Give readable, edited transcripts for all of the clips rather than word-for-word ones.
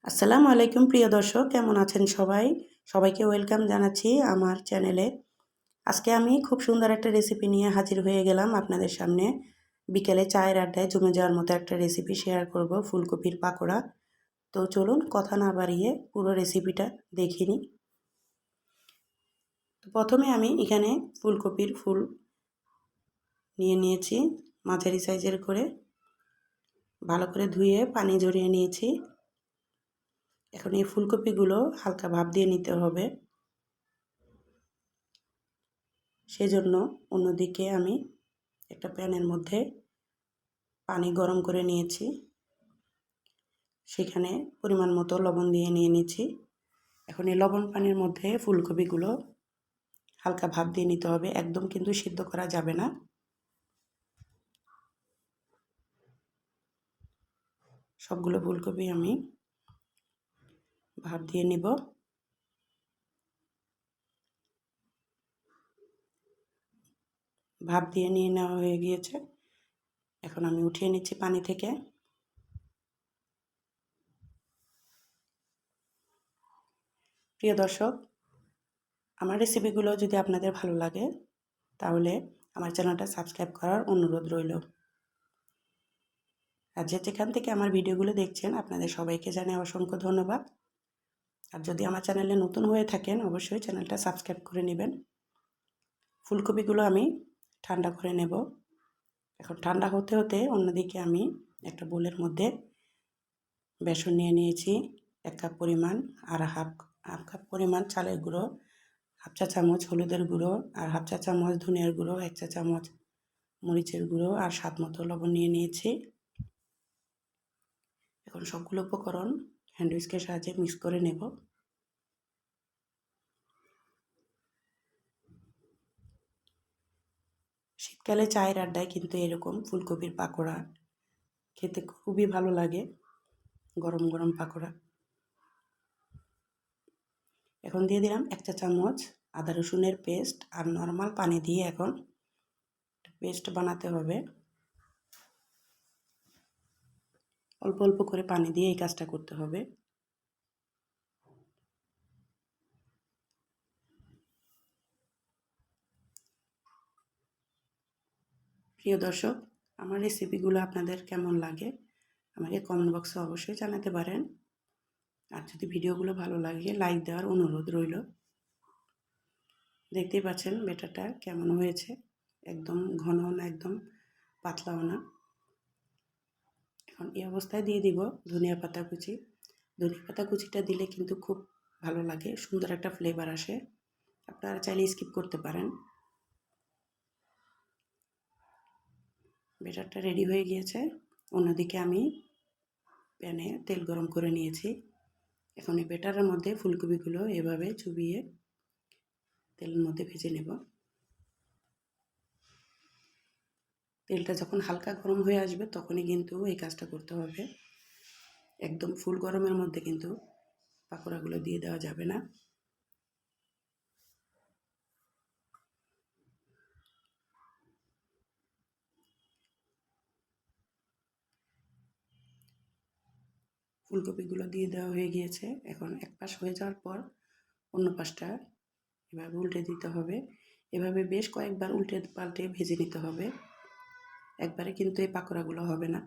আসসালামু আলাইকুম প্রিয় দর্শক, কেমন আছেন সবাই? সবাইকে ওয়েলকাম জানাচ্ছি আমার চ্যানেলে। আজকে আমি খুব সুন্দর একটা রেসিপি নিয়ে হাজির হয়ে গেলাম আপনাদের সামনে। বিকেলে চায়ের আড্ডায় জমে যাওয়ার মতো একটা রেসিপি শেয়ার করব, ফুলকপির পাকোড়া। তো চলুন কথা না বাড়িয়ে পুরো রেসিপিটা দেখে নিই। তো প্রথমে আমি এখানে ফুলকপির ফুল নিয়ে নিয়েছি মাঝারি সাইজের করে, ভালো করে ধুয়ে পানি ঝরিয়ে নিয়েছি। এখন এই ফুলকপিগুলো হালকা ভাপ দিয়ে নিতে হবে, সেজন্য অন্যদিকে আমি একটা প্যানের মধ্যে পানি গরম করে নিয়েছি, সেখানে পরিমাণ মতো লবণ দিয়ে নিয়ে নিয়েছি। এখন এই লবণ পানির মধ্যে ফুলকপিগুলো হালকা ভাপ দিয়ে নিতে হবে, একদম কিন্তু সিদ্ধ করা যাবে না। সবগুলো ফুলকপি আমি ভাপ দিয়ে নিব। ভাপ দিয়ে নিয়ে নেওয়া হয়ে গিয়েছে, এখন আমি উঠিয়ে নিচ্ছি পানি থেকে। প্রিয় দর্শক, আমার রেসিপিগুলো যদি আপনাদের ভালো লাগে তাহলে আমার চ্যানেলটা সাবস্ক্রাইব করার অনুরোধ রইল। আর যেখান থেকে আমার ভিডিওগুলো দেখছেন আপনাদের সবাইকে জানাই অসংখ্য ধন্যবাদ। আর যদি আমার চ্যানেলে নতুন হয়ে থাকেন অবশ্যই চ্যানেলটা সাবস্ক্রাইব করে নেবেন। ফুলকপিগুলো আমি ঠান্ডা করে নেব। এখন ঠান্ডা হতে হতে অন্যদিকে আমি একটা বোলের মধ্যে বেসন নিয়ে নিয়েছি 1 কাপ পরিমাণ, আর হাফ কাপ পরিমাণ চালের গুঁড়ো, হাফ চা চামচ হলুদের গুঁড়ো, আর হাফ চা চামচ ধনিয়ার গুঁড়ো, 1 চা চামচ মরিচের গুঁড়ো, আর স্বাদ মতো লবণ নিয়ে নিয়েছি। এখন সবগুলো উপকরণ হ্যান্ড হুইস্কের সাহায্যে মিক্স করে নেব। শীতকালে চায়ের আড্ডায় কিন্তু এরকম ফুলকপির পাকোড়া খেতে খুবই ভালো লাগে, গরম গরম পাকোড়া। এখন দিয়ে দিলাম 1 চা চামচ আদা রসুনের পেস্ট, আর নর্মাল পানি দিয়ে এখন পেস্ট বানাতে হবে। অল্প অল্প করে পানি দিয়ে এই কাজটা করতে হবে। প্রিয় দর্শক, আমার রেসিপিগুলো আপনাদের কেমন লাগে আমাকে কমেন্ট বক্সে অবশ্যই জানাতে পারেন। আর যদি ভিডিওগুলো ভালো লাগে লাইক দেওয়ার অনুরোধ রইল। দেখতেই পাচ্ছেন ব্যাটারটা কেমন হয়েছে, একদম ঘনও না একদম পাতলাও না। এখন এই অবস্থায় দিয়ে দিব ধনিয়া পাতা কুচি। ধনিয়া পাতা কুচিটা দিলে কিন্তু খুব ভালো লাগে, সুন্দর একটা ফ্লেভার আসে। আপনারা চাইলে স্কিপ করতে পারেন। ব্যাটারটা রেডি হয়ে গিয়েছে। অন্যদিকে আমি প্যানে তেল গরম করে নিয়েছি। এখন এই ব্যাটারের মধ্যে ফুলকপিগুলো এভাবে চুবিয়ে তেলের মধ্যে ভেজে নেব। তেলটা যখন হালকা গরম হয়ে আসবে তখনই কিন্তু এই কাজটা করতে হবে। একদম ফুল গরমের মধ্যে কিন্তু পাকোড়াগুলো দিয়ে দেওয়া যাবে না। ফুলকপিগুলো দিয়ে দেওয়া হয়ে গিয়েছে। এখন এক পাশ হয়ে যাওয়ার পর অন্য পাশটা এভাবে উল্টে দিতে হবে। এভাবে বেশ কয়েকবার উল্টে পাল্টে ভেজে নিতে হবে। একবারে কিন্তু এই পাকোড়াগুলো হবে না,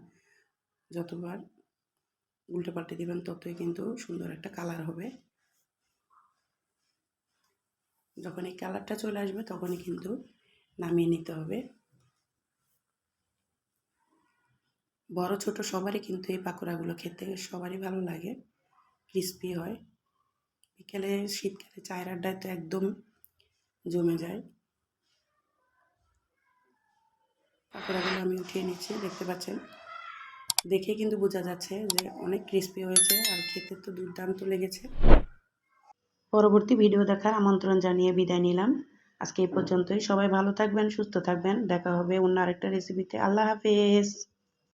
যতবার উল্টে পাল্টে দেবেন ততই কিন্তু সুন্দর একটা কালার হবে। যখন এই কালারটা চলে আসবে তখনই কিন্তু নামিয়ে নিতে হবে। বড় ছোট সবারই কিন্তু এই পাকোড়াগুলো খেতে সবারই ভালো লাগে, ক্রিস্পি হয়। বিকেলে শীতকালে চায়ের আড্ডায় তো একদম জমে যায়। পাকোড়াগুলো আমি উঠিয়ে নিচ্ছি, দেখতে পাচ্ছেন দেখে কিন্তু বোঝা যাচ্ছে যে অনেক ক্রিস্পি হয়েছে, আর খেতে তো দুর্দান্ত লেগেছে। পরবর্তী ভিডিও দেখার আমন্ত্রণ জানিয়ে বিদায় নিলাম। আজকে এই পর্যন্তই। সবাই ভালো থাকবেন, সুস্থ থাকবেন। দেখা হবে অন্য আরেকটা রেসিপিতে। আল্লাহ হাফেজ।